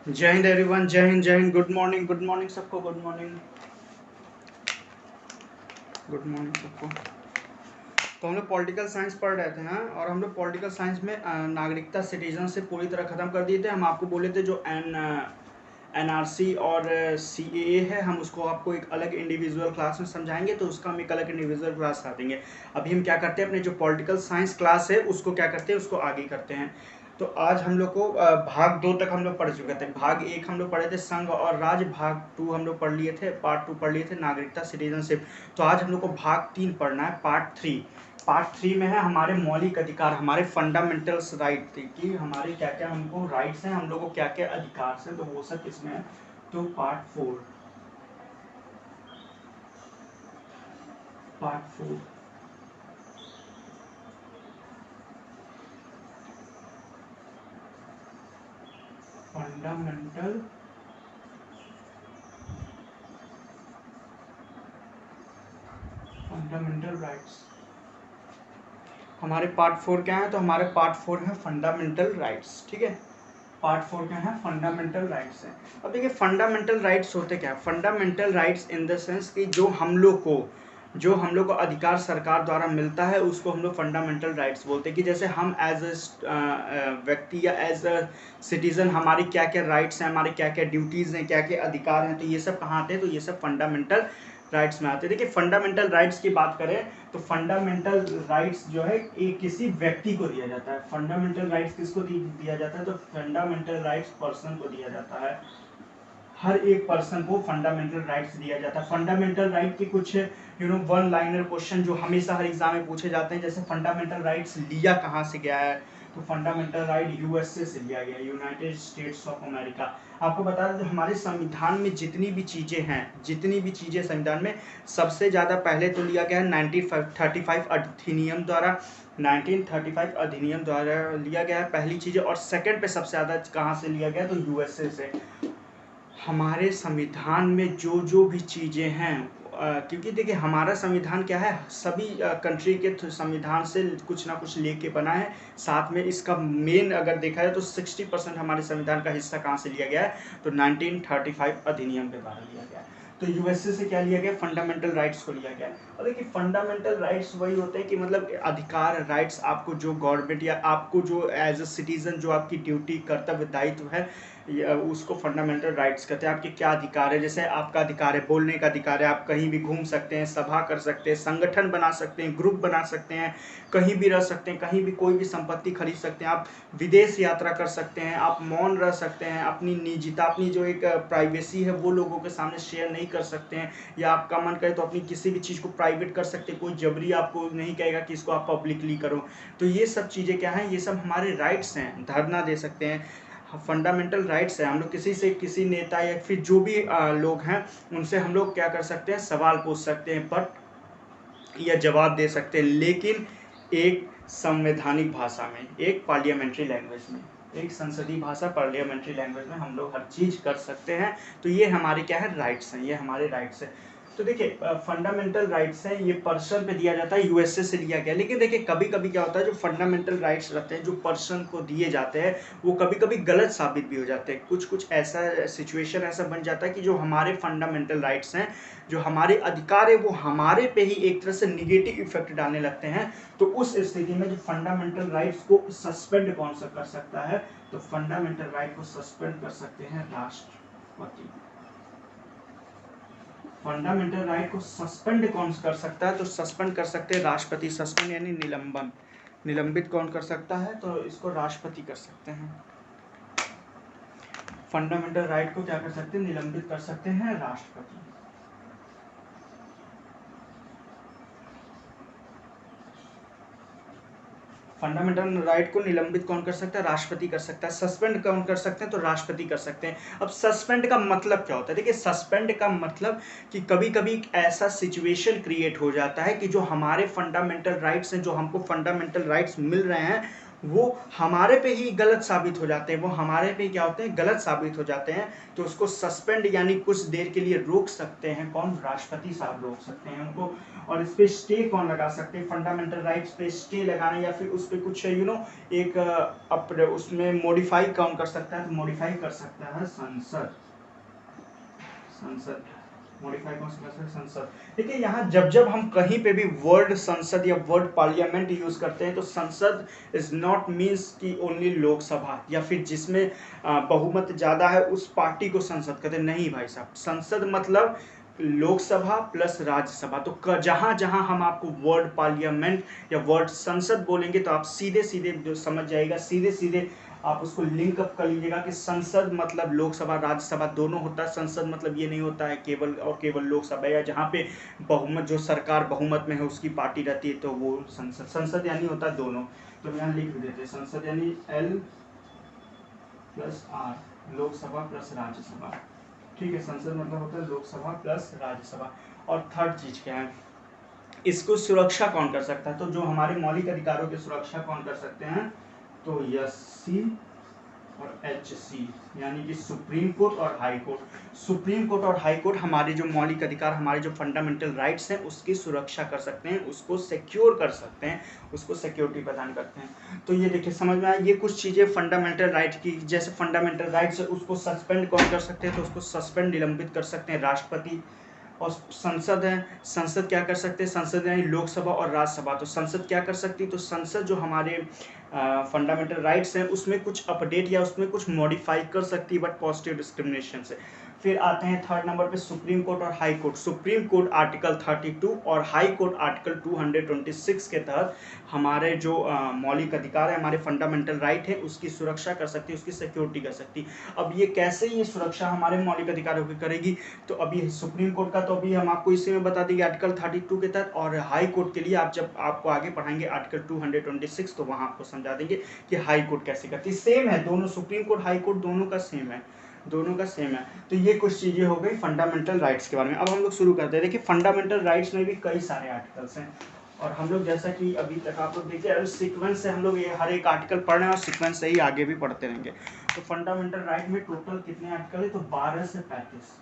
जय हिंद एवरीवन, जय हिंद जय हिंद। गुड मॉर्निंग सबको, गुड मॉर्निंग सबको। तो हम लोग पॉलिटिकल साइंस पढ़ रहे थे हैं, और हम लोग पॉलिटिकल साइंस में नागरिकता सिटीजनशिप पूरी तरह ख़त्म कर दिए थे। हम आपको बोले थे जो एनआरसी और सीएए है, हम उसको आपको एक अलग इंडिविजुअल क्लास में समझाएंगे, तो उसका हम एक अलग इंडिविजुअल क्लास आ देंगे। अभी हम क्या करते हैं, अपने जो पॉलिटिकल साइंस क्लास है उसको क्या करते हैं, उसको आगे करते हैं। तो आज हम लोग को भाग 2 तक हम लोग पढ़ चुके थे। भाग 1 हम लोग पढ़े थे संघ और राज, भाग 2 हम लोग पढ़ लिए थे, पार्ट 2 पढ़ लिए थे नागरिकता सिटीजनशिप। तो आज हम लोग को भाग 3 पढ़ना है, पार्ट 3। पार्ट 3 में है हमारे मौलिक अधिकार, हमारे फंडामेंटल्स राइट थी कि हमारे क्या क्या हमको राइट्स हैं, हम लोग को क्या क्या अधिकार हैं, तो वो सब इसमें है। तो पार्ट 4 फंडामेंटल राइट्स। हमारे पार्ट 4 क्या है, तो हमारे पार्ट 4 है फंडामेंटल राइट्स। ठीक है, पार्ट 4 क्या है, फंडामेंटल राइट्स है। अब देखिए फंडामेंटल राइट्स होते क्या है। Fundamental rights in the sense कि जो हम लोग को अधिकार सरकार द्वारा मिलता है, उसको हम लोग फंडामेंटल राइट्स बोलते हैं। कि जैसे हम एज अ व्यक्ति या एज अ सिटीजन हमारी क्या क्या राइट्स हैं, हमारे क्या क्या ड्यूटीज़ हैं, क्या क्या अधिकार हैं, तो ये सब कहाँ आते हैं, तो ये सब फंडामेंटल राइट्स में आते हैं। देखिए फंडामेंटल राइट्स की बात करें तो फंडामेंटल राइट्स जो है एक किसी व्यक्ति को दिया जाता है। फंडामेंटल राइट्स किसको दिया जाता है, तो फंडामेंटल राइट्स पर्सन को दिया जाता है। हर एक पर्सन को फंडामेंटल राइट्स दिया जाता है। फंडामेंटल राइट की कुछ वन लाइनर क्वेश्चन जो हमेशा हर एग्जाम में पूछे जाते हैं, जैसे फंडामेंटल राइट्स लिया कहाँ से गया है, तो फंडामेंटल राइट यूएसए से लिया गया, यूनाइटेड स्टेट्स ऑफ अमेरिका। आपको बता दें हमारे संविधान में जितनी भी चीज़ें संविधान में सबसे ज़्यादा पहले तो लिया गया है 1935 अधिनियम द्वारा। 1935 अधिनियम द्वारा लिया गया है पहली चीज़, और सेकंड पे सबसे ज़्यादा कहाँ से लिया गया, तो यूएसए से। हमारे संविधान में जो भी चीज़ें हैं, क्योंकि देखिए हमारा संविधान क्या है, सभी कंट्री के संविधान से कुछ ना कुछ लेके बना है। साथ में इसका मेन अगर देखा जाए तो 60% हमारे संविधान का हिस्सा कहाँ से लिया गया है, तो 1935 अधिनियम के द्वारा लिया गया है। तो यूएसए से क्या लिया गया, फंडामेंटल राइट्स को लिया गया। और देखिए फंडामेंटल राइट्स वही होते हैं कि मतलब अधिकार, राइट्स, आपको जो गवर्नमेंट या आपको जो एज अ सिटीजन जो आपकी ड्यूटी, कर्तव्य, दायित्व है, उसको फंडामेंटल राइट्स कहते हैं। आपके क्या अधिकार है, जैसे आपका अधिकार है बोलने का अधिकार है, आप कहीं भी घूम सकते हैं, सभा कर सकते हैं, संगठन बना सकते हैं, ग्रुप बना सकते हैं, कहीं भी रह सकते हैं, कहीं भी कोई भी संपत्ति खरीद सकते हैं, आप विदेश यात्रा कर सकते हैं, आप मौन रह सकते हैं, अपनी निजता, अपनी जो एक प्राइवेसी है वो लोगों के सामने शेयर नहीं कर सकते हैं, या आपका मन करे तो अपनी किसी भी चीज़ को प्राइवेट कर सकते हैं, कोई जबरी आपको नहीं कहेगा कि इसको आप पब्लिकली करो। तो ये सब चीज़ें क्या हैं, ये सब हमारे राइट्स हैं। धरना दे सकते हैं, फंडामेंटल राइट्स है। हम लोग किसी से, किसी नेता या फिर जो भी लोग हैं, उनसे हम लोग क्या कर सकते हैं, सवाल पूछ सकते हैं, बट या जवाब दे सकते हैं, लेकिन एक संवैधानिक भाषा में, एक पार्लियामेंट्री लैंग्वेज में, एक संसदीय भाषा पार्लियामेंट्री लैंग्वेज में हम लोग हर चीज़ कर सकते हैं। तो ये हमारे क्या है, राइट्स हैं, ये हमारे राइट्स हैं। तो देखिए फंडामेंटल राइट्स हैं, ये पर्सन पे दिया जाता है, यूएसए से लिया गया। लेकिन देखिए कभी कभी क्या होता है, जो फंडामेंटल राइट्स रहते हैं जो पर्सन को दिए जाते हैं, वो कभी कभी गलत साबित भी हो जाते हैं। कुछ कुछ ऐसा सिचुएशन ऐसा बन जाता है कि जो हमारे फंडामेंटल राइट्स हैं, जो हमारे अधिकार है, वो हमारे पे ही एक तरह से निगेटिव इफेक्ट डालने लगते हैं। तो उस स्थिति में जो फंडामेंटल राइट्स को सस्पेंड कौन सा कर सकता है, तो फंडामेंटल राइट को सस्पेंड कर सकते हैं राष्ट्रपति। फंडामेंटल राइट को सस्पेंड कौन कर सकता है, तो सस्पेंड कर सकते हैं राष्ट्रपति। सस्पेंड यानी निलंबन, निलंबित कौन कर सकता है, तो इसको राष्ट्रपति कर सकते हैं। फंडामेंटल राइट को क्या कर सकते हैं, निलंबित कर सकते हैं राष्ट्रपति। फंडामेंटल राइट को निलंबित कौन कर सकता है, राष्ट्रपति कर सकता है। सस्पेंड कौन कर सकते हैं, तो राष्ट्रपति कर सकते हैं। अब सस्पेंड का मतलब क्या होता है, देखिए सस्पेंड का मतलब कि कभी कभी ऐसा सिचुएशन क्रिएट हो जाता है कि जो हमारे फंडामेंटल राइट्स हैं, जो हमको फंडामेंटल राइट्स मिल रहे हैं, वो हमारे पे ही गलत साबित हो जाते हैं, वो हमारे पे क्या होते हैं, गलत साबित हो जाते हैं, तो उसको सस्पेंड यानी कुछ देर के लिए रोक सकते हैं। कौन? राष्ट्रपति साहब रोक सकते हैं उनको। और इस पे स्टे कौन लगा सकते हैं? फंडामेंटल राइट्स पे स्टे लगाना या फिर उस पे कुछ एक उसमें मॉडिफाई कौन कर सकता है? तो मॉडिफाई कर सकता है संसद। संसद मॉडिफाई कौन सा कर सकता है? संसद। देखिए यहाँ जब जब हम कहीं पे भी वर्ड संसद या वर्ड पार्लियामेंट यूज करते हैं तो संसद इज नॉट मीन्स की ओनली लोकसभा या फिर जिसमें बहुमत ज्यादा है उस पार्टी को संसद कहते हैं। नहीं भाई साहब, संसद मतलब लोकसभा प्लस राज्यसभा। तो जहां जहां हम आपको वर्ड पार्लियामेंट या वर्ड संसद बोलेंगे तो आप सीधे सीधे जो समझ जाएगा, सीधे सीधे आप उसको लिंक अप कर लीजिएगा कि संसद मतलब लोकसभा राज्यसभा दोनों होता है। संसद मतलब ये नहीं होता है केवल और केवल लोकसभा, या जहाँ पे बहुमत जो सरकार बहुमत में है उसकी पार्टी रहती है तो वो संसद। संसद यानी होता है दोनों। तो यहाँ लिख देते हैं संसद यानी L+R, लोकसभा प्लस राज्यसभा। ठीक है, संसद मतलब होता है लोकसभा प्लस राज्यसभा। और थर्ड चीज क्या है, इसको सुरक्षा कौन कर सकता है? तो जो हमारे मौलिक अधिकारों की सुरक्षा कौन कर सकते हैं? तो SC और HC यानी कि सुप्रीम कोर्ट और हाई कोर्ट। सुप्रीम कोर्ट और हाई कोर्ट हमारे जो मौलिक अधिकार, हमारे जो फंडामेंटल राइट्स हैं उसकी सुरक्षा कर सकते हैं, उसको सिक्योर कर सकते हैं, उसको सिक्योरिटी प्रदान करते हैं। तो ये देखिए समझ में आया, ये कुछ चीज़ें फंडामेंटल राइट की। जैसे फंडामेंटल राइट्स है उसको सस्पेंड कौन कर सकते हैं? तो उसको सस्पेंड निलंबित कर सकते हैं राष्ट्रपति। और संसद है, संसद क्या कर सकते हैं? संसद यानी लोकसभा और राज्यसभा। तो संसद क्या कर सकती है? तो संसद जो हमारे फंडामेंटल राइट्स हैं उसमें कुछ अपडेट या उसमें कुछ मॉडिफाई कर सकती है, बट पॉजिटिव डिस्क्रिमिनेशन से। फिर आते हैं थर्ड नंबर पे सुप्रीम कोर्ट और high court. Supreme court article 32 और हाई कोर्ट आर्टिकल 226 के तहत हमारे जो मौलिक अधिकार है, हमारे फंडामेंटल राइट है, उसकी सुरक्षा कर सकती है, उसकी सिक्योरिटी कर सकती है। अब ये कैसे ये सुरक्षा हमारे मौलिक अधिकारों की करेगी? तो अभी सुप्रीम कोर्ट का तो अभी हम आपको इसी में बता देंगे आर्टिकल 32 के तहत, और हाई कोर्ट के लिए आप जब आपको आगे पढ़ाएंगे आर्टिकल 226 तो वहाँ आपको समझा देंगे कि हाई कोर्ट कैसे करती है। सेम है दोनों, सुप्रीम कोर्ट हाई कोर्ट दोनों का सेम है, दोनों का सेम है। तो ये कुछ चीज़ें हो गई फंडामेंटल राइट्स के बारे में। अब हम लोग शुरू करते हैं। देखिए फंडामेंटल राइट्स में भी कई सारे आर्टिकल्स हैं, और हम लोग जैसा कि अभी तक आप लोग देखिए अब सीक्वेंस से हम लोग ये हर एक आर्टिकल पढ़ रहे हैं और सीक्वेंस से ही आगे भी पढ़ते रहेंगे। तो फंडामेंटल राइट में टोटल कितने आर्टिकल है? तो 12 से 35,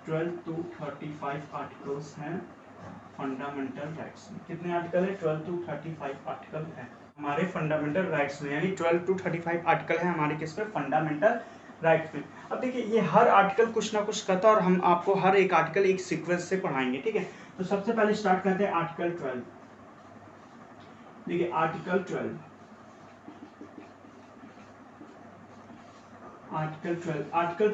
12 to 35 आर्टिकल्स हैं फंडामेंटल राइट्स में। कितने आर्टिकल है? 12 to 35 आर्टिकल है हमारे फंडामेंटल राइट्स में, यानी 12 to 35 आर्टिकल है हमारे किस में? फंडामेंटल राइट्स में। अब देखिए ये हर आर्टिकल कुछ ना कुछ कहता है और हम आपको हर एक आर्टिकल एक सीक्वेंस से पढ़ाएंगे, ठीक है। तो सबसे पहले स्टार्ट करते हैं आर्टिकल 12। देखिए आर्टिकल 12, आर्टिकल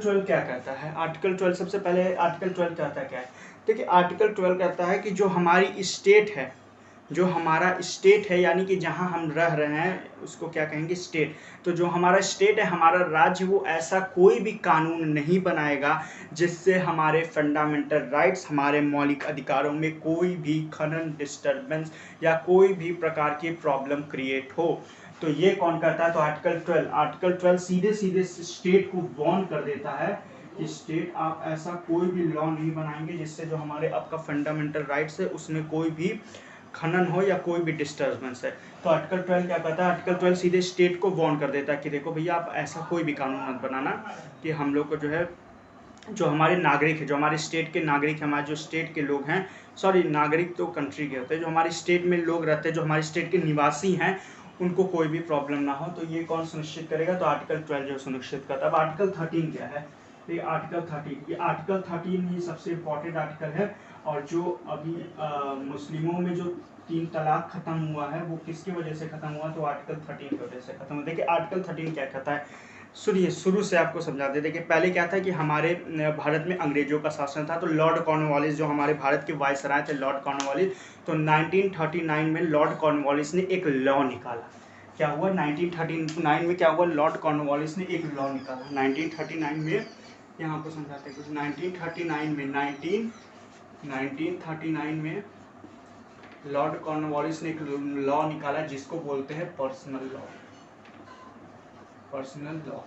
12 क्या कहता है? आर्टिकल 12 सबसे पहले आर्टिकल 12 कहता है क्या है? देखिए आर्टिकल 12 कहता है कि जो हमारी स्टेट है, जो हमारा स्टेट है यानी कि जहां हम रह रहे हैं उसको क्या कहेंगे? स्टेट। तो जो हमारा स्टेट है, हमारा राज्य, वो ऐसा कोई भी कानून नहीं बनाएगा जिससे हमारे फंडामेंटल राइट्स, हमारे मौलिक अधिकारों में कोई भी खनन, डिस्टर्बेंस या कोई भी प्रकार की प्रॉब्लम क्रिएट हो। तो ये कौन करता है? तो आर्टिकल 12 सीधे सीधे स्टेट को वार्न कर देता है कि स्टेट आप ऐसा कोई भी लॉ नहीं बनाएंगे जिससे जो हमारे आपका फंडामेंटल राइट्स है उसमें कोई भी खनन हो या कोई भी डिस्टर्बेंस है। तो आर्टिकल 12 क्या कहता है? आर्टिकल 12 सीधे स्टेट को वार्न कर देता है कि देखो भैया आप ऐसा कोई भी कानून मत बनाना कि हम लोग को जो है, जो हमारे नागरिक है, जो हमारे स्टेट के नागरिक, हमारे जो स्टेट के लोग हैं, सॉरी नागरिक तो कंट्री के होते हैं, जो हमारे स्टेट में लोग रहते हैं, जो हमारे स्टेट के निवासी हैं, उनको कोई भी प्रॉब्लम ना हो। तो ये कौन सुनिश्चित करेगा? तो आर्टिकल 12 जो सुनिश्चित करता है। अब आर्टिकल 13 क्या है? ये आर्टिकल 13 ही सबसे इम्पोर्टेंट आर्टिकल है। और जो अभी मुस्लिमों में जो 3 तलाक खत्म हुआ है वो किसकी वजह से खत्म हुआ? तो आर्टिकल 13 की वजह से खत्म हुआ। देखिए आर्टिकल 13 क्या कहता है, सुनिए शुरू से आपको समझाते। देखिए पहले क्या था कि हमारे भारत में अंग्रेजों का शासन था, तो लॉर्ड कॉर्नवालिस जो हमारे भारत के वायसराय थे, लॉर्ड कॉर्नवालिस, तो 1939 में लॉर्ड कॉर्नवालिस ने एक लॉ निकाला। क्या हुआ 1939 में? क्या हुआ? लॉर्ड कॉर्नवालिस ने एक लॉ निकाला 1939 में। यहाँ आपको समझाते हैं कुछ। 1939 में लॉर्ड कॉर्नवालिस ने एक लॉ निकाला जिसको बोलते हैं पर्सनल लॉ। Personal law.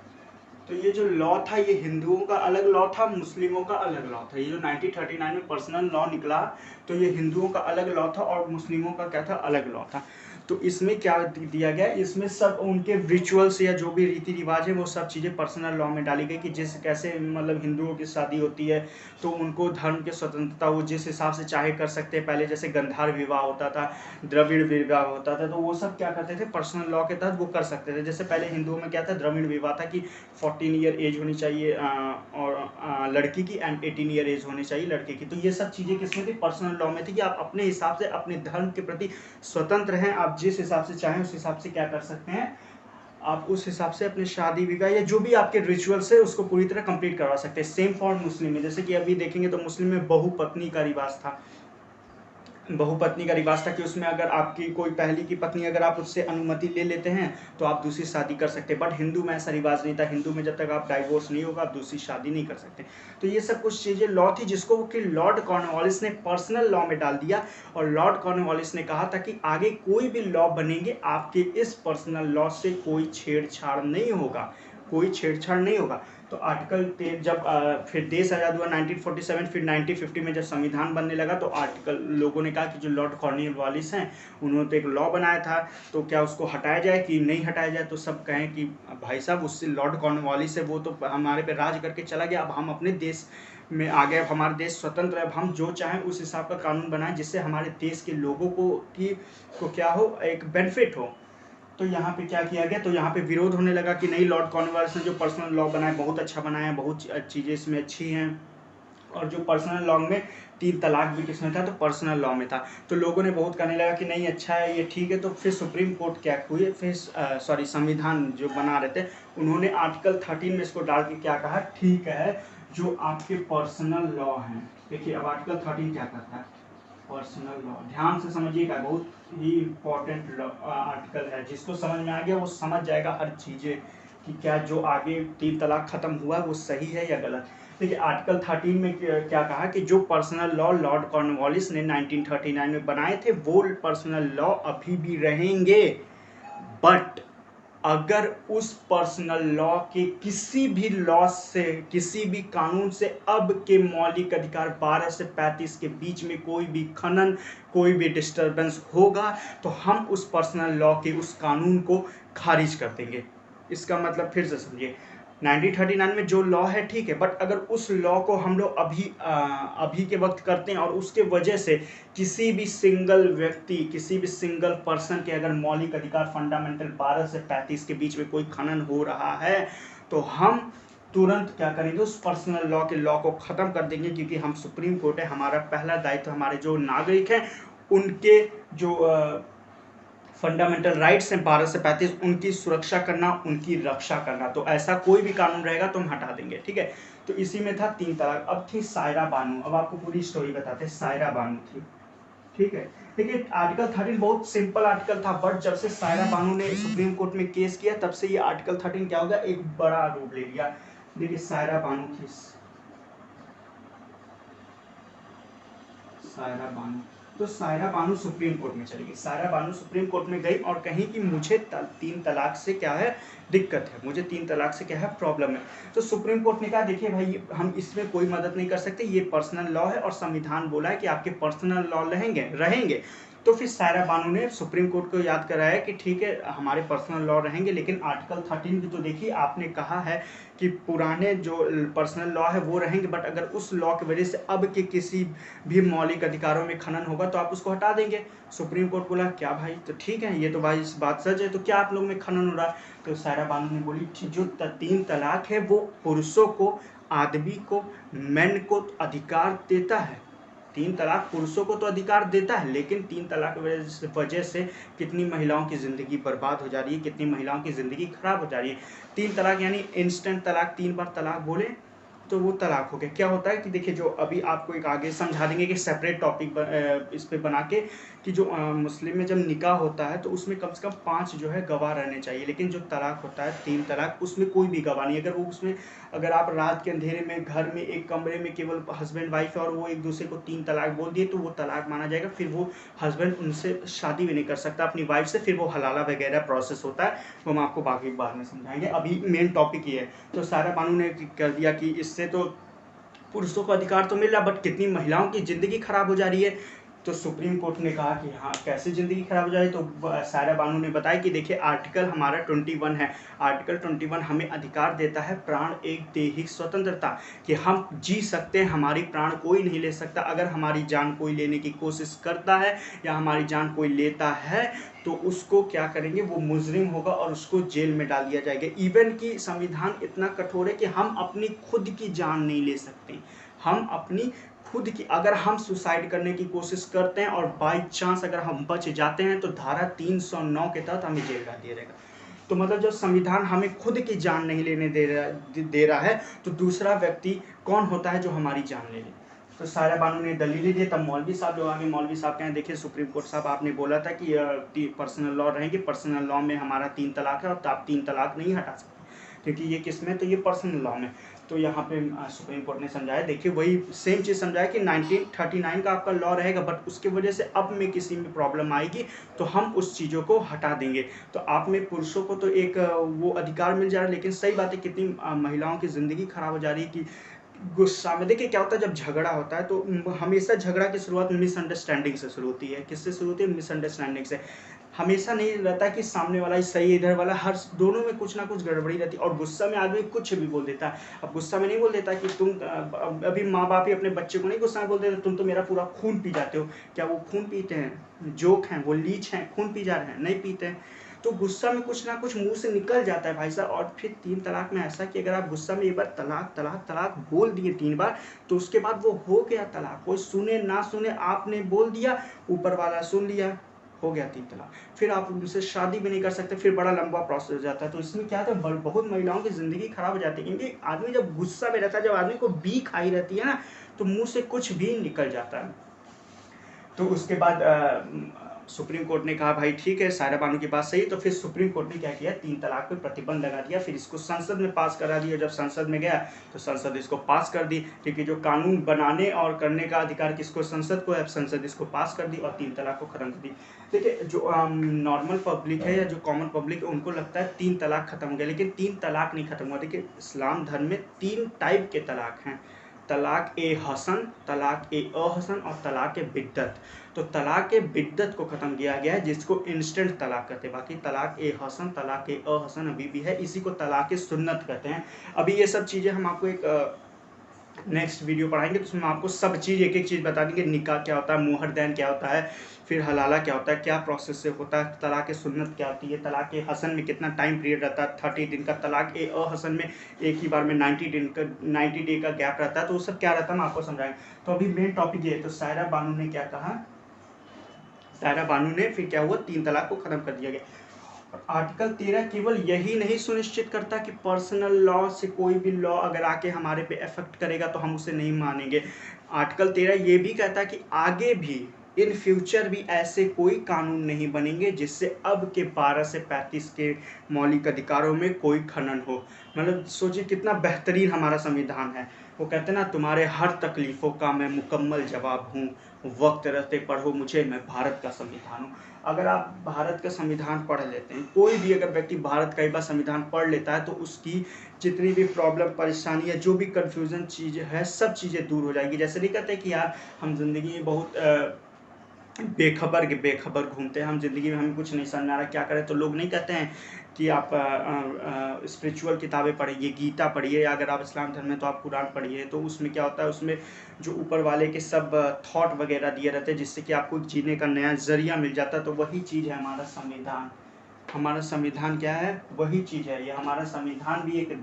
तो ये जो लॉ था ये हिंदुओं का अलग लॉ था, मुस्लिमों का अलग लॉ था। ये जो 1939 में पर्सनल लॉ निकला तो ये हिंदुओं का अलग लॉ था और मुस्लिमों का क्या था? अलग लॉ था। तो इसमें क्या दिया गया, इसमें सब उनके रिचुअल्स या जो भी रीति रिवाज है वो सब चीज़ें पर्सनल लॉ में डाली गई कि जिस कैसे मतलब हिंदुओं की शादी होती है तो उनको धर्म की स्वतंत्रता वो जिस हिसाब से चाहे कर सकते हैं। पहले जैसे गंधार विवाह होता था, द्रविड़ विवाह होता था, तो वो सब क्या करते थे पर्सनल लॉ के तहत वो कर सकते थे। जैसे पहले हिंदुओं में क्या था, द्रविड़ विवाह था कि 14 ईयर एज होनी चाहिए और लड़की की एंड 18 ईयर एज होनी चाहिए लड़के की। तो ये सब चीज़ें किसमें थी, पर्सनल लॉ में थी कि आप अपने हिसाब से अपने धर्म के प्रति स्वतंत्र हैं, आप जिस हिसाब से चाहें उस हिसाब से क्या कर सकते हैं, आप उस हिसाब से अपने शादी विवाह या जो भी आपके रिचुअल्स है उसको पूरी तरह कंप्लीट करवा सकते हैं। सेम फॉर मुस्लिम में, जैसे कि अभी देखेंगे तो मुस्लिम में बहुपत्नी का रिवाज था, बहुपत्नी का रिवाज था कि उसमें अगर आपकी कोई पहली की पत्नी अगर आप उससे अनुमति ले लेते हैं तो आप दूसरी शादी कर सकते हैं। बट हिंदू में ऐसा रिवाज नहीं था, हिंदू में जब तक आप डाइवोर्स नहीं होगा आप दूसरी शादी नहीं कर सकते। तो ये सब कुछ चीज़ें लॉ थी जिसको कि लॉर्ड कॉर्नवालिस ने पर्सनल लॉ में डाल दिया। और लॉर्ड कॉर्नवालिस ने कहा था कि आगे कोई भी लॉ बनेंगे आपके इस पर्सनल लॉ से कोई छेड़छाड़ नहीं होगा, कोई छेड़छाड़ नहीं होगा। तो आर्टिकल 13 जब फिर देश आज़ाद हुआ 1947, फिर 1950 में जब संविधान बनने लगा तो आर्टिकल लोगों ने कहा कि जो लॉर्ड कॉर्नवालिस हैं उन्होंने तो एक लॉ बनाया था तो क्या उसको हटाया जाए कि नहीं हटाया जाए। तो सब कहें कि भाई साहब उससे लॉर्ड कॉर्नवालिस है वो तो हमारे पे राज करके चला गया, अब हम अपने देश में आ गए, अब हमारा देश स्वतंत्र है, अब हम जो चाहें उस हिसाब का कानून बनाएं जिससे हमारे देश के लोगों को क्या हो, एक बेनिफिट हो। तो यहाँ पे क्या किया गया, तो यहाँ पे विरोध होने लगा कि नहीं लॉर्ड कॉर्नवालिस ने जो पर्सनल लॉ बनाया बहुत अच्छा बनाया है, बहुत चीज़ें इसमें अच्छी हैं। और जो पर्सनल लॉ में 3 तलाक भी किसमें था, तो पर्सनल लॉ में था। तो लोगों ने बहुत कहने लगा कि नहीं अच्छा है ये ठीक है। तो फिर सुप्रीम कोर्ट क्या हुई, फिर संविधान जो बना रहे थे उन्होंने आर्टिकल 13 में इसको डाल के क्या कहा, ठीक है जो आपके पर्सनल लॉ हैं। देखिए अब आर्टिकल 13 क्या करता है, पर्सनल लॉ, ध्यान से समझिएगा, बहुत ही इम्पोर्टेंट आर्टिकल है, जिसको समझ में आ गया वो समझ जाएगा हर चीज़ें कि क्या जो आगे 3 तलाक खत्म हुआ वो सही है या गलत। देखिए आर्टिकल 13 में क्या कहा कि जो पर्सनल लॉ लॉर्ड कॉर्नवालिस ने 1939 में बनाए थे वो पर्सनल लॉ अभी भी रहेंगे। बट अगर उस पर्सनल लॉ के किसी भी लॉ से, किसी भी कानून से अब के मौलिक अधिकार 12 से 35 के बीच में कोई भी खनन, कोई भी डिस्टर्बेंस होगा तो हम उस पर्सनल लॉ के उस कानून को खारिज कर देंगे। इसका मतलब फिर से समझिए, 1939 में जो लॉ है ठीक है, बट अगर उस लॉ को हम लोग अभी के वक्त करते हैं और उसके वजह से किसी भी सिंगल व्यक्ति, किसी भी सिंगल पर्सन के अगर मौलिक अधिकार फंडामेंटल 12 से 35 के बीच में कोई खनन हो रहा है तो हम तुरंत क्या करेंगे, उस पर्सनल लॉ के लॉ को ख़त्म कर देंगे। क्योंकि हम सुप्रीम कोर्ट है, हमारा पहला दायित्व हमारे जो नागरिक हैं उनके जो फंडामेंटल राइट्स हैं 12 से 35 उनकी सुरक्षा करना, उनकी रक्षा करना। तो ऐसा कोई भी कानून रहेगा तो हम हटा देंगे, ठीक है। तो इसी में था 3 तलाक। अब थी सायरा बानू, अब आपको पूरी स्टोरी बताते हैं। सायरा बानू थी, ठीक है। देखिए आर्टिकल 13 बहुत सिंपल आर्टिकल था, बट जब से सायरा बानू ने सुप्रीम कोर्ट में केस किया तब से ये आर्टिकल 13 क्या हो गया, एक बड़ा रूप ले लिया। देखिए सायरा बानू थी, सायरा बानू, तो सायरा बानू सुप्रीम कोर्ट में चली गई। सायरा बानू सुप्रीम कोर्ट में गई और कहीं कि मुझे 3 तलाक से क्या है दिक्कत है, मुझे 3 तलाक से क्या है प्रॉब्लम है। तो सुप्रीम कोर्ट ने कहा देखिए भाई हम इसमें कोई मदद नहीं कर सकते, ये पर्सनल लॉ है और संविधान बोला है कि आपके पर्सनल लॉ रहेंगे। तो फिर सायरा बानू ने सुप्रीम कोर्ट को याद कराया कि ठीक है हमारे पर्सनल लॉ रहेंगे, लेकिन आर्टिकल 13 भी तो देखिए आपने कहा है कि पुराने जो पर्सनल लॉ है वो रहेंगे, बट अगर उस लॉ की वजह से अब के किसी भी मौलिक अधिकारों में खनन होगा तो आप उसको हटा देंगे। सुप्रीम कोर्ट बोला क्या भाई, तो ठीक है ये तो भाई इस बात सच है, तो क्या आप लोग में खनन हो रहा है। तो सायरा बानू ने बोली जो 3 तलाक है वो पुरुषों को, आदमी को, मैन को अधिकार देता है। 3 तलाक पुरुषों को तो अधिकार देता है, लेकिन 3 तलाक की वजह से कितनी महिलाओं की ज़िंदगी बर्बाद हो जा रही है, कितनी महिलाओं की ज़िंदगी खराब हो जा रही है। 3 तलाक यानी इंस्टेंट तलाक, 3 बार तलाक बोले तो वो तलाक हो गया। क्या होता है कि देखिए जो अभी आपको एक आगे समझा देंगे कि सेपरेट टॉपिक इस पे बना के कि जो मुस्लिम में जब निकाह होता है तो उसमें कम से कम 5 जो है गवाह रहने चाहिए, लेकिन जो तलाक होता है 3 तलाक उसमें कोई भी गवाह नहीं। अगर वो उसमें अगर आप रात के अंधेरे में घर में एक कमरे में केवल हस्बैंड वाइफ है और वो एक दूसरे को 3 तलाक बोल दिए तो वो तलाक माना जाएगा। फिर वो हस्बैंड उनसे शादी भी नहीं कर सकता अपनी वाइफ से, फिर वो हलाला वगैरह प्रोसेस होता है, वो हम आपको बाकी बाद में समझाएंगे। अभी मेन टॉपिक ये है। तो सायरा बानू ने कर दिया कि इससे तो पुरुषों को अधिकार तो मिल रहा बट कितनी महिलाओं की ज़िंदगी खराब हो जा रही है। तो सुप्रीम कोर्ट ने कहा कि हाँ कैसे ज़िंदगी खराब हो जाए, तो सायरा बानू ने बताया कि देखिए आर्टिकल हमारा 21 है, आर्टिकल 21 हमें अधिकार देता है प्राण एक दैहिक स्वतंत्रता, कि हम जी सकते हैं, हमारी प्राण कोई नहीं ले सकता। अगर हमारी जान कोई लेने की कोशिश करता है या हमारी जान कोई लेता है तो उसको क्या करेंगे, वो मुजरिम होगा और उसको जेल में डाल दिया जाएगा। इवन कि संविधान इतना कठोर है कि हम अपनी खुद की जान नहीं ले सकते, हम अपनी खुद की, अगर हम सुसाइड करने की कोशिश करते हैं और बाई चांस अगर हम बच जाते हैं तो धारा 309 के तहत हमें जेल डाल दिया जाएगा। तो मतलब जब संविधान हमें खुद की जान नहीं लेने दे रहा है तो दूसरा व्यक्ति कौन होता है जो हमारी जान ले ले। तो सायरा बानू ने दलीलें दी, तब मौलवी साहब जो आगे मौलवी साहब कहें देखिए सुप्रीम कोर्ट साहब आपने बोला था कि पर्सनल लॉ रहेंगे, पर्सनल लॉ में हमारा 3 तलाक है और आप 3 तलाक नहीं हटा सकते क्योंकि ये किस में, तो ये पर्सनल लॉ में। तो यहाँ पे सुप्रीम कोर्ट ने समझाया, देखिए वही सेम चीज़ समझाया कि 1939 का आपका लॉ रहेगा बट उसकी वजह से अब में किसी में प्रॉब्लम आएगी तो हम उस चीज़ों को हटा देंगे। तो आप में पुरुषों को तो एक वो अधिकार मिल जा रहा है, लेकिन सही बात है कितनी महिलाओं की ज़िंदगी खराब हो जा रही है कि गुस्सा में। देखिए क्या होता है जब झगड़ा होता है तो हमेशा झगड़ा की शुरुआत मिसअंडरस्टैंडिंग से शुरू होती है। किससे शुरू होती है? मिसअंडरस्टैंडिंग से। हमेशा नहीं रहता कि सामने वाला ही सही है, इधर वाला, हर दोनों में कुछ ना कुछ गड़बड़ी रहती है और गुस्सा में आदमी कुछ भी बोल देता है। अब गुस्सा में नहीं बोल देता कि तुम अभी माँ बाप ही अपने बच्चे को नहीं गुस्सा में बोल देते तुम तो मेरा पूरा खून पी जाते हो। क्या वो खून पीते हैं? जोक हैं, वो लीच हैं, खून पी जा रहे हैं? नहीं पीते हैं। तो गुस्सा में कुछ ना कुछ मुंह से निकल जाता है भाई साहब। और फिर 3 तलाक में ऐसा कि अगर आप गुस्सा में एक बार तलाक तलाक तलाक बोल दिए 3 बार तो उसके बाद वो हो गया तलाक। कोई सुने ना सुने आपने बोल दिया, ऊपर वाला सुन लिया, हो गया 3 तलाक। फिर आप उनसे शादी भी नहीं कर सकते, फिर बड़ा लंबा प्रोसेस हो जाता है। तो इसमें क्या होता है, बहुत महिलाओं की ज़िंदगी खराब हो जाती है क्योंकि आदमी जब गुस्सा में रहता है, जब आदमी को बीख आई रहती है ना तो मुंह से कुछ भी निकल जाता है। तो उसके बाद सुप्रीम कोर्ट ने कहा भाई ठीक है सायरा बानू की बात सही। तो फिर सुप्रीम कोर्ट ने क्या किया, 3 तलाक पे प्रतिबंध लगा दिया। फिर इसको संसद में पास करा दिया। जब संसद में गया तो संसद इसको पास कर दी, क्योंकि जो कानून बनाने और करने का अधिकार किसको, संसद को है। संसद इसको पास कर दी और 3 तलाक को खत्म कर दी। देखिए जो नॉर्मल पब्लिक है या जो कॉमन पब्लिक है उनको लगता है 3 तलाक खत्म हो गया, लेकिन 3 तलाक नहीं खत्म हुआ। देखिए इस्लाम धर्म में 3 टाइप के तलाक हैं, तलाक ए हसन, तलाक ए अहसन और तलाक ए बिद्दत। तो तलाक ए बिद्दत को ख़त्म किया गया है जिसको इंस्टेंट तलाक कहते हैं। बाकी तलाक ए हसन, तलाक ए अहसन अभी भी है, इसी को तलाक ए सुन्नत कहते हैं। अभी ये सब चीज़ें हम आपको एक नेक्स्ट वीडियो पढ़ाएंगे तो उसमें आपको सब चीज़ एक एक चीज़ बता देंगे। निकाह क्या होता है, मुहर दैन क्या होता है, फिर हलाला क्या होता है, क्या प्रोसेस से होता है, तलाक सुन्नत क्या होती है, तलाक हसन में कितना टाइम पीरियड रहता है 30 दिन का, तलाक अहसन में एक ही बार में 90 डे का गैप रहता है। तो वो सब क्या रहता है हम आपको समझाएंगे। तो अभी मेन टॉपिक ये है। तो सायरा बानू ने क्या कहा, सायरा बानू ने फिर क्या हुआ, 3 तलाक को खत्म कर दिया गया। आर्टिकल 13 केवल यही नहीं सुनिश्चित करता कि पर्सनल लॉ से कोई भी लॉ अगर आके हमारे पे इफेक्ट करेगा तो हम उसे नहीं मानेंगे। आर्टिकल 13 ये भी कहता है कि आगे भी इन फ्यूचर भी ऐसे कोई कानून नहीं बनेंगे जिससे अब के 12 से 35 के मौलिक अधिकारों में कोई खनन हो। मतलब सोचिए कितना बेहतरीन हमारा संविधान है। वो कहते हैं ना, तुम्हारे हर तकलीफ़ों का मैं मुकम्मल जवाब हूँ, वक्त रहते पढ़ो मुझे, मैं भारत का संविधान हूँ। अगर आप भारत का संविधान पढ़ लेते हैं, कोई भी अगर व्यक्ति भारत का एक बार संविधान पढ़ लेता है तो उसकी जितनी भी प्रॉब्लम परेशानी है, जो भी कन्फ्यूज़न चीज़ है, सब चीज़ें दूर हो जाएगी। जैसे नहीं कहते कि यार हम ज़िंदगी में बहुत बेखबर घूमते हैं, हम ज़िंदगी में हमें कुछ नहीं समझ आ रहा क्या करें, तो लोग नहीं कहते हैं कि आप स्पिरिचुअल किताबें पढ़िए, गीता पढ़िए, या अगर आप इस्लाम धर्म में तो आप कुरान पढ़िए। तो उसमें क्या होता है, उसमें जो ऊपर वाले के सब थॉट वगैरह दिए रहते हैं जिससे कि आपको जीने का नया ज़रिया मिल जाता है। तो वही चीज़ है हमारा संविधान। हमारा संविधान क्या है, वही चीज़ है। ये हमारा संविधान भी एक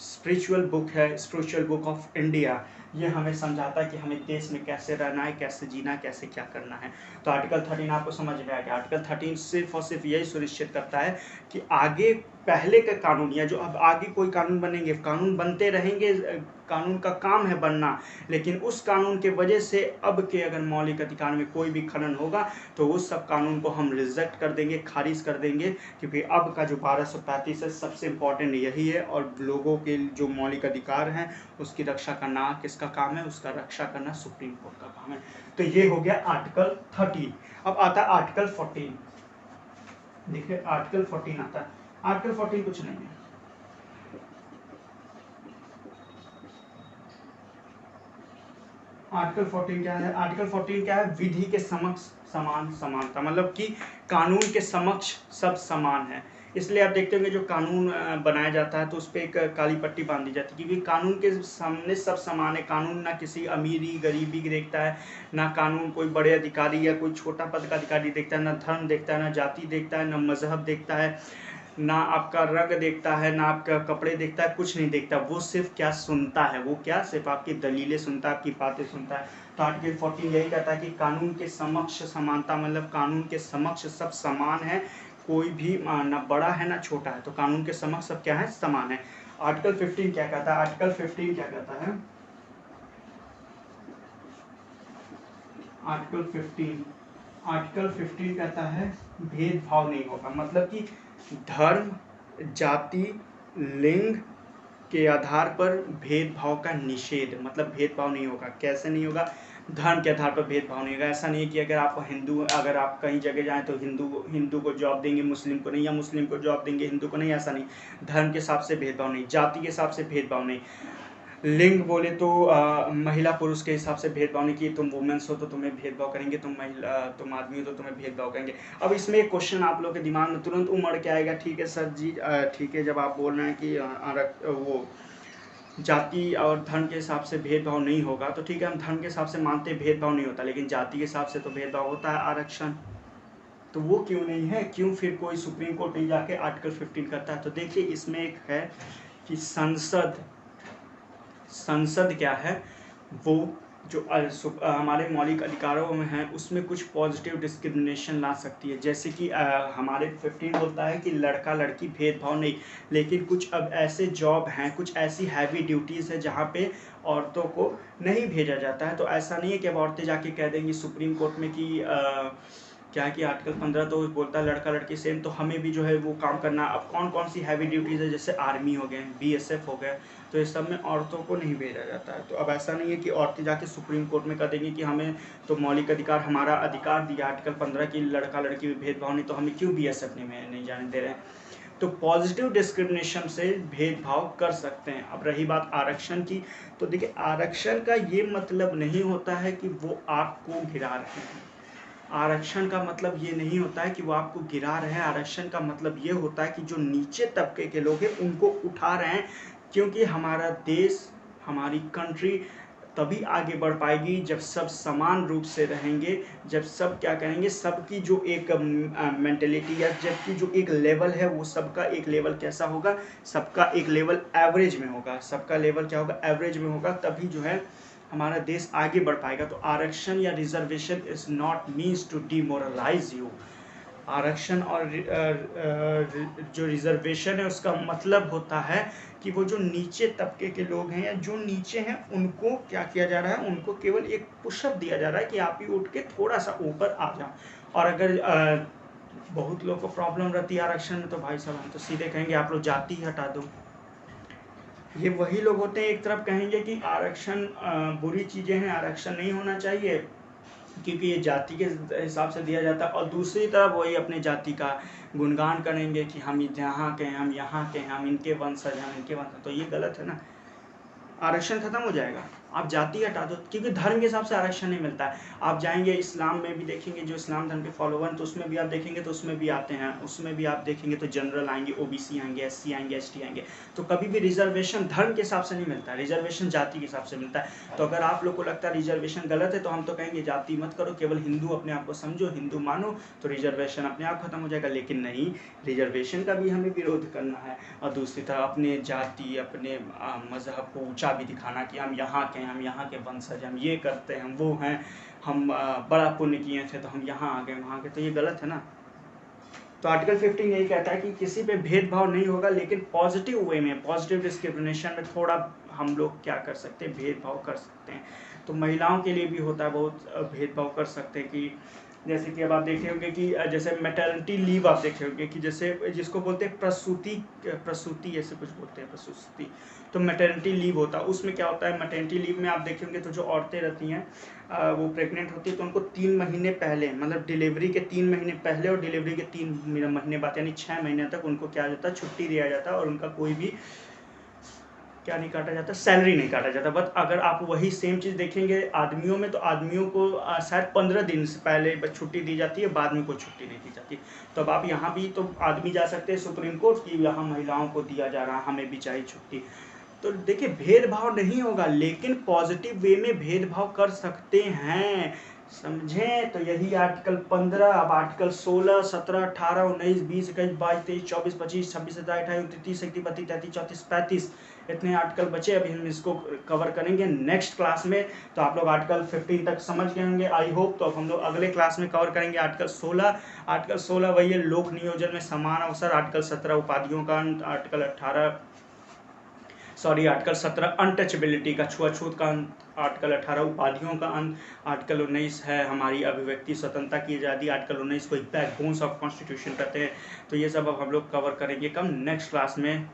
स्पिरिचुअल बुक है, स्पिरिचुअल बुक ऑफ इंडिया। ये हमें समझाता है कि हमें देश में कैसे रहना है, कैसे जीना, कैसे क्या करना है। तो आर्टिकल 13 आपको समझ में आ गया। आर्टिकल 13 सिर्फ और सिर्फ यही सुनिश्चित करता है कि आगे पहले के कानून या जो अब आगे कोई कानून बनेंगे, कानून बनते रहेंगे, कानून का काम है बनना, लेकिन उस कानून के वजह से अब के अगर मौलिक अधिकार में कोई भी खनन होगा तो उस सब कानून को हम रिजेक्ट कर देंगे, खारिज कर देंगे। क्योंकि अब का जो 1235 है सबसे इम्पोर्टेंट यही है, और लोगों के जो मौलिक अधिकार हैं उसकी रक्षा करना किसका काम है, उसका रक्षा करना सुप्रीम कोर्ट का काम है। तो ये हो गया आर्टिकल 13। अब आता है आर्टिकल 14। देखिए आर्टिकल 14 आता है। आर्टिकल 14 कुछ नहीं है, आर्टिकल 14 क्या है? आर्टिकल 14 क्या है? विधि के समक्ष समान समानता, मतलब कि कानून के समक्ष सब समान है। इसलिए आप देखते होंगे जो कानून बनाया जाता है तो उस पर एक काली पट्टी बांधी जाती है, क्योंकि कानून के सामने सब समान है। कानून ना किसी अमीरी गरीबी देखता है, ना कानून कोई बड़े अधिकारी या कोई छोटा पद का अधिकारी देखता है, ना धर्म देखता है, ना जाति देखता है, ना मजहब देखता है, ना आपका रंग देखता है, ना आपका कपड़े देखता है, कुछ नहीं देखता। वो सिर्फ क्या सुनता है, वो क्या सिर्फ आपकी दलीलें सुनता है, आपकी बातें सुनता है। तो आर्टिकल 14 यही कहता है कि कानून के समक्ष समानता, मतलब कानून के समक्ष सब समान है, कोई भी ना बड़ा है ना छोटा है, तो कानून के समक्ष सब क्या है? समान है। आर्टिकल 15 क्या कहता है? आर्टिकल 15 क्या कहता है? आर्टिकल 15 कहता है भेदभाव नहीं होगा, मतलब कि धर्म, जाति, लिंग के आधार पर भेदभाव का निषेध, मतलब भेदभाव नहीं होगा। कैसे नहीं होगा? धर्म के आधार पर भेदभाव नहीं होगा। ऐसा नहीं है कि अगर आप कहीं जगह जाएं तो हिंदू को जॉब देंगे, मुस्लिम को नहीं, या मुस्लिम को जॉब देंगे, हिंदू को नहीं, ऐसा नहीं। धर्म के हिसाब से भेदभाव नहीं, जाति के हिसाब से भेदभाव नहीं, लिंग बोले तो महिला पुरुष के हिसाब से भेदभाव नहीं, कि तुम वुमेन्स हो तो तुम्हें भेदभाव करेंगे, तुम आदमी हो तो तुम्हें भेदभाव करेंगे। अब इसमें एक क्वेश्चन आप लोग के दिमाग में तुरंत उमड़ के आएगा, ठीक है सर जी, ठीक है, जब आप बोल रहे हैं कि वो जाति और धर्म के हिसाब से भेदभाव नहीं होगा, तो ठीक है, हम धर्म के हिसाब से मानते भेदभाव नहीं होता, लेकिन जाति के हिसाब से तो भेदभाव होता है, आरक्षण। तो वो क्यों नहीं है? क्यों फिर कोई सुप्रीम कोर्ट नहीं जाके आर्टिकल 15 करता है? तो देखिए इसमें एक है कि संसद क्या है, वो जो हमारे मौलिक अधिकारों में है उसमें कुछ पॉजिटिव डिस्क्रिमिनेशन ला सकती है। जैसे कि हमारे 15 बोलता है कि लड़का लड़की भेदभाव नहीं, लेकिन कुछ अब ऐसे जॉब हैं, कुछ ऐसी हैवी ड्यूटीज़ है जहाँ पे औरतों को नहीं भेजा जाता है। तो ऐसा नहीं है कि अब औरतें जाके कह देंगी सुप्रीम कोर्ट में कि क्या है कि आर्टिकल 15 तो बोलता है लड़का लड़की सेम, तो हमें भी जो है वो काम करना। अब कौन कौन सी हैवी ड्यूटीज़ है, जैसे आर्मी हो गए, BSF हो गए, तो इस सब में औरतों को नहीं भेजा जाता है। तो अब ऐसा नहीं है कि औरतें जाके सुप्रीम कोर्ट में कह देंगी कि हमें तो मौलिक अधिकार, हमारा अधिकार दिया आर्टिकल 15 की लड़का लड़की में भेदभाव नहीं, तो हमें क्यों BSF नहीं जाने दे रहे हैं। तो पॉजिटिव डिस्क्रिमिनेशन से भेदभाव कर सकते हैं। अब रही बात आरक्षण की, तो देखिए आरक्षण का ये मतलब नहीं होता है कि वो आपको गिरा रहे हैं। आरक्षण का मतलब ये नहीं होता है कि वो आपको गिरा रहे हैं। आरक्षण का मतलब ये होता है कि जो नीचे तबके के लोग हैं उनको उठा रहे हैं, क्योंकि हमारा देश, हमारी कंट्री तभी आगे बढ़ पाएगी जब सब समान रूप से रहेंगे, जब सब क्या करेंगे, सबकी जो एक मेंटेलिटी या जबकि जो एक लेवल है वो सबका एक लेवल कैसा होगा, सबका एक लेवल एवरेज में होगा, सबका लेवल क्या होगा, एवरेज में होगा, तभी जो है हमारा देश आगे बढ़ पाएगा। तो आरक्षण या reservation is not means to demoralise you. आरक्षण और जो रिजर्वेशन है उसका मतलब होता है कि वो जो नीचे तबके के लोग हैं या जो नीचे हैं उनको क्या किया जा रहा है, उनको केवल एक पुशअप दिया जा रहा है कि आप ही उठ के थोड़ा सा ऊपर आ जाओ। और अगर बहुत लोग को प्रॉब्लम रहती है आरक्षण में, तो भाई साहब हम तो सीधे कहेंगे आप लोग जाति ही हटा दो। ये वही लोग होते हैं, एक तरफ कहेंगे कि आरक्षण बुरी चीज़ें हैं, आरक्षण नहीं होना चाहिए क्योंकि ये जाति के हिसाब से दिया जाता है, और दूसरी तरफ वही अपने जाति का गुणगान करेंगे कि हम यहाँ के हैं, हम यहाँ के हैं, हम इनके वंशज हैं, हम इनके वंशज। तो ये गलत है ना, आरक्षण खत्म हो जाएगा, आप जाति हटा दो, क्योंकि धर्म के हिसाब से आरक्षण नहीं मिलता है। आप जाएंगे इस्लाम में भी देखेंगे, जो इस्लाम धर्म के फॉलोवर, तो उसमें भी आप देखेंगे तो उसमें भी आते हैं, उसमें भी आप देखेंगे तो जनरल आएंगे, OBC आएंगे, SC आएंगे, ST आएंगे। तो कभी भी रिजर्वेशन धर्म के हिसाब से नहीं मिलता है, रिजर्वेशन जाति के हिसाब से मिलता है। तो अगर आप लोग को लगता है रिजर्वेशन गलत है, तो हम तो कहेंगे जाति मत करो, केवल हिंदू अपने आप को समझो, हिंदू मानो, तो रिजर्वेशन अपने आप खत्म हो जाएगा। लेकिन नहीं, रिजर्वेशन का भी हमें विरोध करना है, और दूसरी तरफ अपने जाति, अपने मजहब को ऊंचा भी दिखाना कि हम यहाँ के हैं, हम यहाँ के वंशज, हम ये करते हैं, हम वो हैं, हम बड़ा पुण्य किए थे तो हम यहाँ आ गए, वहाँ के, तो ये गलत है ना। तो आर्टिकल 15 यही कहता है कि किसी पे भेदभाव नहीं होगा, लेकिन पॉजिटिव वे में, पॉजिटिव डिस्क्रिमिनेशन में थोड़ा हम लोग क्या कर सकते हैं, भेदभाव कर सकते हैं। तो महिलाओं के लिए भी होता है, बहुत भेदभाव कर सकते हैं कि जैसे कि अब आप देखे होंगे कि जैसे मैटरनिटी लीव आप देखे होंगे कि जैसे जिसको बोलते हैं प्रसूति ऐसे कुछ बोलते हैं, प्रसूति, तो मैटरनिटी लीव होता है। उसमें क्या होता है, मैटरनिटी लीव में आप देखे होंगे तो जो औरतें रहती हैं वो प्रेग्नेंट होती है, तो उनको 3 महीने पहले, मतलब डिलीवरी के 3 महीने पहले और डिलीवरी के 3 महीने बाद, यानी 6 महीने तक उनको क्या जाता है, छुट्टी दिया जाता है, और उनका कोई भी क्या नहीं काटा जाता, सैलरी नहीं काटा जाता। बट अगर आप वही सेम चीज़ देखेंगे आदमियों में, तो आदमियों को शायद 15 दिन से पहले बस छुट्टी दी जाती है, बाद में कोई छुट्टी नहीं दी जाती। तो अब आप यहाँ भी तो आदमी जा सकते हैं सुप्रीम कोर्ट की यहाँ महिलाओं को दिया जा रहा है, हमें भी चाहिए छुट्टी। तो देखिए भेदभाव नहीं होगा, लेकिन पॉजिटिव वे में भेदभाव कर सकते हैं, समझें। तो यही आर्टिकल 15, अब आर्टिकल 16, 17, 18, 19, 20, 21, 22, 23, 24, 25, 26, 27, 28, 29, 30, 31, 32, 34, 35 इतने आर्टिकल बचे। अभी हम इसको कवर करेंगे नेक्स्ट क्लास में। तो आप लोग आर्टिकल 15 तक समझ गए होंगे आई होप। तो अब हम लोग अगले क्लास में कवर करेंगे आर्टिकल 16। आर्टिकल 16 वही है लोक नियोजन में समान अवसर। आर्टिकल 17 उपाधियों का अंत। आर्टिकल 17 अनटचेबिलिटी का, छुआछूत का अंत। आर्टिकल 18 उपाधियों का अंत। आर्टिकल 19 है हमारी अभिव्यक्ति स्वतंत्रता की आज़ादी। आर्टिकल 19 को बैकबोन्स ऑफ कॉन्स्टिट्यूशन कहते हैं। तो ये सब अब हम लोग कवर करेंगे कम नेक्स्ट क्लास में।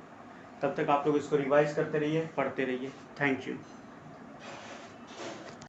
तब तक आप लोग इसको रिवाइज करते रहिए, पढ़ते रहिए। Thank you.